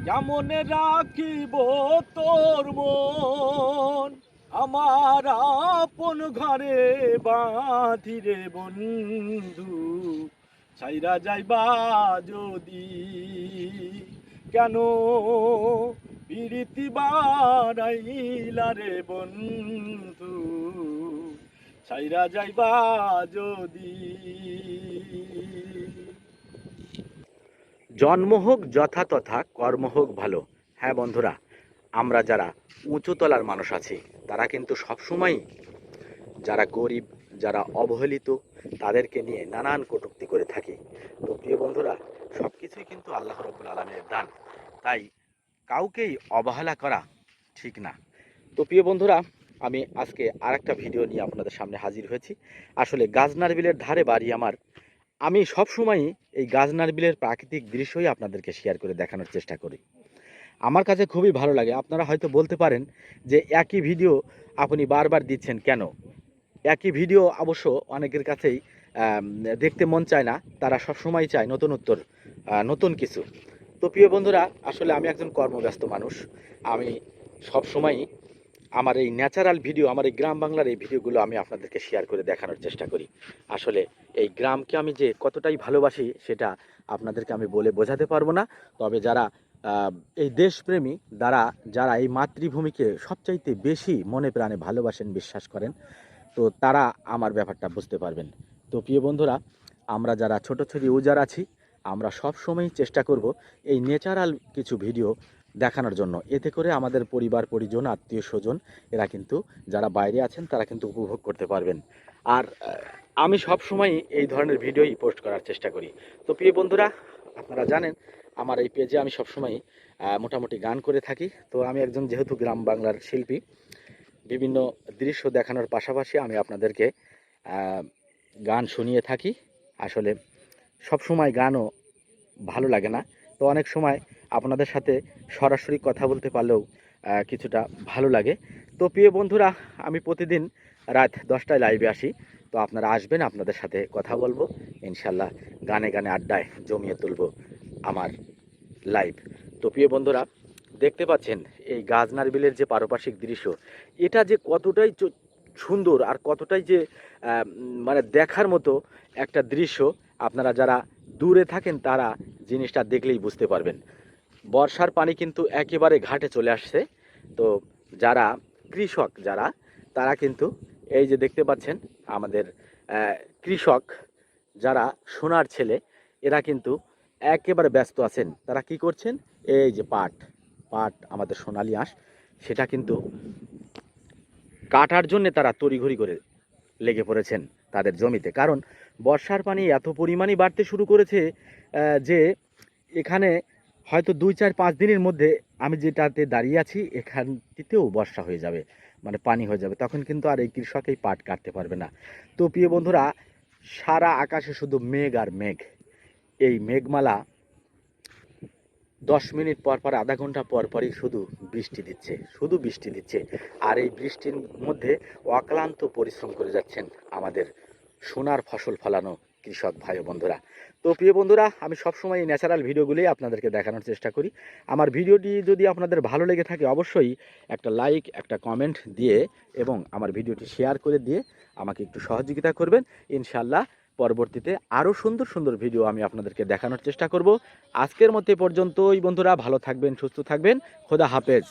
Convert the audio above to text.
কেমনে রাখিব তোর মন আমার আপন ঘরে বাঁধিরে বন্ধু ছাইরা যাইবা যদি কেন প্রীতি বাড়াইলা রে বন্ধু ছাইরা যাইবা যদি। জন্ম হোক যথা তথা, কর্ম হোক ভালো। হ্যাঁ বন্ধুরা, আমরা যারা উঁচু তলার মানুষ আছি তারা কিন্তু সবসময় যারা গরিব, যারা অবহেলিত তাদেরকে নিয়ে নানান কটূক্তি করে থাকি। তো প্রিয় বন্ধুরা, সব কিছুই কিন্তু আল্লাহ রাব্বুল আলামিনের দান, তাই কাউকেই অবহেলা করা ঠিক না। তো প্রিয় বন্ধুরা, আমি আজকে আরেকটা ভিডিও নিয়ে আপনাদের সামনে হাজির হয়েছি। আসলে গাজনার বিলের ধারে বাড়ি আমার। আমি সবসময়ই এই গাজনার বিলের প্রাকৃতিক দৃশ্যই আপনাদেরকে শেয়ার করে দেখানোর চেষ্টা করি। আমার কাছে খুবই ভালো লাগে। আপনারা হয়তো বলতে পারেন যে একই ভিডিও আপনি বারবার দিচ্ছেন কেন? একই ভিডিও অবশ্য অনেকের কাছেই দেখতে মন চায় না, তারা সবসময় চায় নতুনত্বর, নতুন কিছু। তো প্রিয় বন্ধুরা, আসলে আমি একজন কর্মব্যস্ত মানুষ। আমি সবসময়ই আমার এই ন্যাচারাল ভিডিও, আমার এই গ্রাম বাংলার এই ভিডিওগুলো আমি আপনাদেরকে শেয়ার করে দেখানোর চেষ্টা করি। আসলে এই গ্রামকে আমি যে কতটাই ভালোবাসি সেটা আপনাদেরকে আমি বলে বোঝাতে পারবো না। তবে যারা এই দেশপ্রেমী, যারা এই মাতৃভূমিকে সবচাইতে বেশি মনে প্রাণে ভালোবাসেন, বিশ্বাস করেন, তো তারা আমার ব্যাপারটা বুঝতে পারবেন। তো প্রিয় বন্ধুরা, আমরা যারা ছোট ছোট ইউজার আছি, আমরা সব সময় চেষ্টা করব এই ন্যাচারাল কিছু ভিডিও দেখানোর জন্য। এতে করে আমাদের পরিবার পরিজন, আত্মীয় স্বজন, এরা কিন্তু যারা বাইরে আছেন তারা কিন্তু উপভোগ করতে পারবেন। আর আমি সব সময় এই ধরনের ভিডিওই পোস্ট করার চেষ্টা করি। তো প্রিয় বন্ধুরা, আপনারা জানেন আমার এই পেজে আমি সবসময় মোটামুটি গান করে থাকি। তো আমি একজন যেহেতু গ্রাম বাংলার শিল্পী, বিভিন্ন দৃশ্য দেখানোর পাশাপাশি আমি আপনাদেরকে গান শুনিয়ে থাকি। আসলে সব সময় গানও ভালো লাগে না, তো অনেক সময় আপনাদের সাথে সরাসরি কথা বলতে পারলেও কিছুটা ভালো লাগে। তো প্রিয় বন্ধুরা, আমি প্রতিদিন রাত 10টায় লাইভে আসি। তো আপনারা আসবেন, আপনাদের সাথে কথা বলবো ইনশাল্লাহ, গানে গানে আড্ডায় জমিয়ে তুলবো আমার লাইভ। তো প্রিয় বন্ধুরা, দেখতে পাচ্ছেন এই গাজনার বিলের যে পারিপার্শ্বিক দৃশ্য, এটা যে কতটাই সুন্দর আর কতটাই যে মানে দেখার মতো একটা দৃশ্য, আপনারা যারা দূরে থাকেন তারা জিনিসটা দেখলেই বুঝতে পারবেন। বর্ষার পানি কিন্তু একেবারে ঘাটে চলে আসছে। তো যারা কৃষক, তারা কিন্তু এই যে দেখতে পাচ্ছেন আমাদের কৃষক যারা সোনার ছেলে, এরা কিন্তু একেবারে ব্যস্ত আছেন। তারা কি করছেন? এই যে পাট, আমাদের সোনালি আঁশ, সেটা কিন্তু কাটার জন্য তারা তড়িঘড়ি করে লেগে পড়েছেন তাদের জমিতে। কারণ বর্ষার পানি এত পরিমাণই বাড়তে শুরু করেছে যে এখানে হয়তো 2, 4, 5 দিনের মধ্যে আমি যেটাতে দাঁড়িয়ে আছি এখানটিতেও বর্ষা হয়ে যাবে, মানে পানি হয়ে যাবে। তখন কিন্তু আর এই কৃষক এই পাট কাটতে পারবে না। তো প্রিয় বন্ধুরা, সারা আকাশে শুধু মেঘ আর মেঘ। এই মেঘমালা 10 মিনিট পর পর, আধা ঘন্টা পর পরই শুধু বৃষ্টি দিচ্ছে। আর এই বৃষ্টির মধ্যে অক্লান্ত পরিশ্রম করে যাচ্ছেন আমাদের সোনার ফসল ফলানো কৃষক ভাই ও বন্ধুরা। তো প্রিয় বন্ধুরা, আমি সবসময় এই ন্যাচারাল ভিডিওগুলোই আপনাদেরকে দেখানোর চেষ্টা করি। আমার ভিডিওটি যদি আপনাদের ভালো লেগে থাকে অবশ্যই একটা লাইক, একটা কমেন্ট দিয়ে এবং আমার ভিডিওটি শেয়ার করে দিয়ে আমাকে একটু সহযোগিতা করবেন। ইনশাল্লাহ পরবর্তীতে আরও সুন্দর সুন্দর ভিডিও আমি আপনাদেরকে দেখানোর চেষ্টা করব। আজকের মতো পর্যন্তই বন্ধুরা, ভালো থাকবেন, সুস্থ থাকবেন, খোদা হাফেজ।